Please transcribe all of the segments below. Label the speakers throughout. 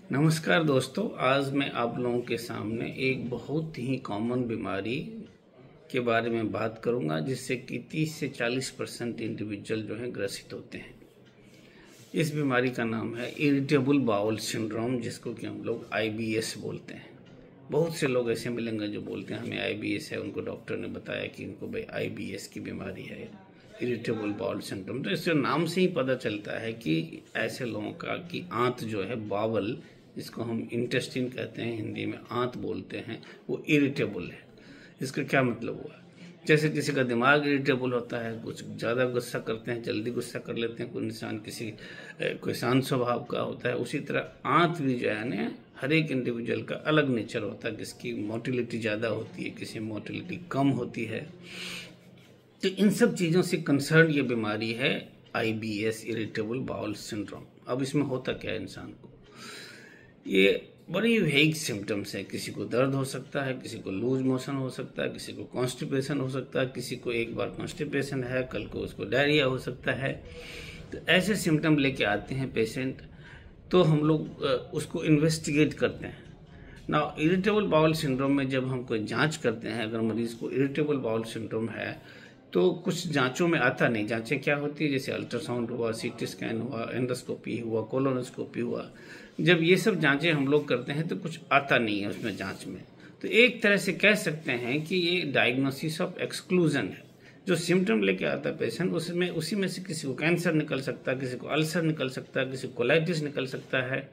Speaker 1: नमस्कार दोस्तों, आज मैं आप लोगों के सामने एक बहुत ही कॉमन बीमारी के बारे में बात करूंगा जिससे कि 30 से 40% इंडिविजुअल जो हैं ग्रसित होते हैं। इस बीमारी का नाम है इरिटेबल बाउल सिंड्रोम, जिसको कि हम लोग IBS बोलते हैं। बहुत से लोग ऐसे मिलेंगे जो बोलते हैं हमें IBS है, उनको डॉक्टर ने बताया कि इनको भाई IBS की बीमारी है, इरिटेबल बाउल सिंड्रोम। तो इससे नाम से ही पता चलता है कि ऐसे लोगों का कि आंत जो है, बावल जिसको हम इंटेस्टाइन कहते हैं, हिंदी में आंत बोलते हैं, वो इरिटेबल है। इसका क्या मतलब हुआ? जैसे किसी का दिमाग इरिटेबल होता है, कुछ ज़्यादा गुस्सा करते हैं, जल्दी गुस्सा कर लेते हैं, कोई इंसान कोई शांत स्वभाव का होता है, उसी तरह आंत भी जो है ना, हर एक इंडिविजुअल का अलग नेचर होता है। किसकी मोटिलिटी ज़्यादा होती है, किसी मोटिलिटी कम होती है। तो इन सब चीज़ों से कंसर्न ये बीमारी है IBS, इरिटेबल बाउल सिंड्रोम। अब इसमें होता क्या है इंसान को? ये बड़ी वेग सिम्टम्स है। किसी को दर्द हो सकता है, किसी को लूज मोशन हो सकता है, किसी को कॉन्स्टिपेशन हो सकता है, किसी को एक बार कॉन्स्टिपेशन है, कल को उसको डायरिया हो सकता है। तो ऐसे सिम्टम लेके आते हैं पेशेंट, तो हम लोग उसको इन्वेस्टिगेट करते हैं ना। इरिटेबल बाउल सिंड्रोम में जब हम कोई जांच करते हैं, अगर मरीज को इरिटेबल बाउल सिंड्रोम है तो कुछ जांचों में आता नहीं। जांचें क्या होती है? जैसे अल्ट्रासाउंड हुआ, CT स्कैन हुआ, एंडोस्कोपी हुआ, कोलोनोस्कोपी हुआ। जब ये सब जांचें हम लोग करते हैं तो कुछ आता नहीं है उसमें जांच में। तो एक तरह से कह सकते हैं कि ये डायग्नोसिस ऑफ एक्सक्लूजन है। जो सिम्टम लेके आता है पेशेंट, उसमें उसी में से किसी को कैंसर निकल सकता है, किसी को अल्सर निकल सकता है, किसी को कोलाइटिस निकल सकता है।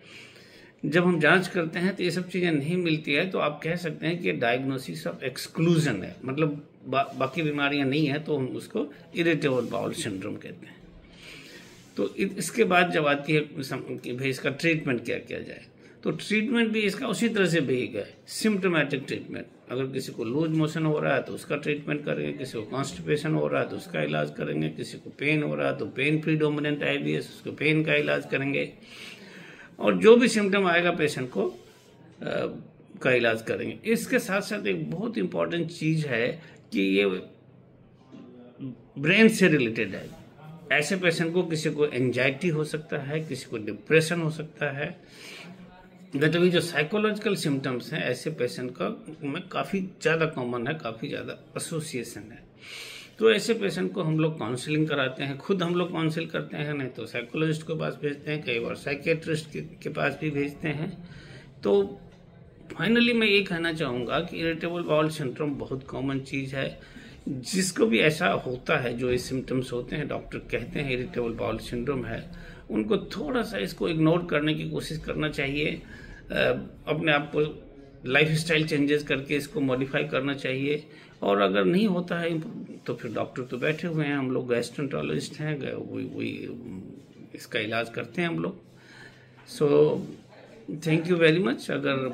Speaker 1: जब हम जांच करते हैं तो ये सब चीज़ें नहीं मिलती है, तो आप कह सकते हैं कि डायग्नोसिस ऑफ एक्सक्लूजन है, मतलब बाकी बीमारियां नहीं है, तो हम उसको इरिटेबल बाउल सिंड्रोम कहते हैं। तो इसके बाद जब आती है कि भाई इसका ट्रीटमेंट क्या किया जाए, तो ट्रीटमेंट भी इसका उसी तरह से भी है, सिम्टोमेटिक ट्रीटमेंट। अगर किसी को लूज मोशन हो रहा है तो उसका ट्रीटमेंट करेंगे, किसी को कॉन्स्टिपेशन हो रहा है तो उसका इलाज करेंगे, किसी को पेन हो रहा है तो पेन प्रीडोमिनेंट IBS, उसको पेन का इलाज करेंगे, और जो भी सिम्टम आएगा पेशेंट को का इलाज करेंगे। इसके साथ साथ एक बहुत इंपॉर्टेंट चीज़ है कि ये ब्रेन से रिलेटेड है। ऐसे पेशेंट को, किसी को एंजाइटी हो सकता है, किसी को डिप्रेशन हो सकता है। मतलब जो साइकोलॉजिकल सिम्टम्स हैं, ऐसे पेशेंट का में काफ़ी ज़्यादा कॉमन है, काफ़ी ज़्यादा एसोसिएशन है। तो ऐसे पेशेंट को हम लोग काउंसलिंग कराते हैं, खुद हम लोग काउंसिल करते हैं, नहीं तो साइकोलॉजिस्ट के पास भेजते हैं, कई बार साइकेट्रिस्ट के पास भी भेजते हैं। तो फाइनली मैं ये कहना चाहूँगा कि इरिटेबल बाउल सिंड्रोम बहुत कॉमन चीज़ है। जिसको भी ऐसा होता है, जो ये सिम्टम्स होते हैं, डॉक्टर कहते हैं इरिटेबल बाउल सिंड्रोम है, उनको थोड़ा सा इसको इग्नोर करने की कोशिश करना चाहिए। अपने आप को लाइफस्टाइल चेंजेस करके इसको मॉडिफाई करना चाहिए। और अगर नहीं होता है तो फिर डॉक्टर तो बैठे हुए हैं, हम लोग गैस्ट्रोएंटरोलॉजिस्ट हैं, वही इसका इलाज करते हैं हम लोग। So thank you very much. अगर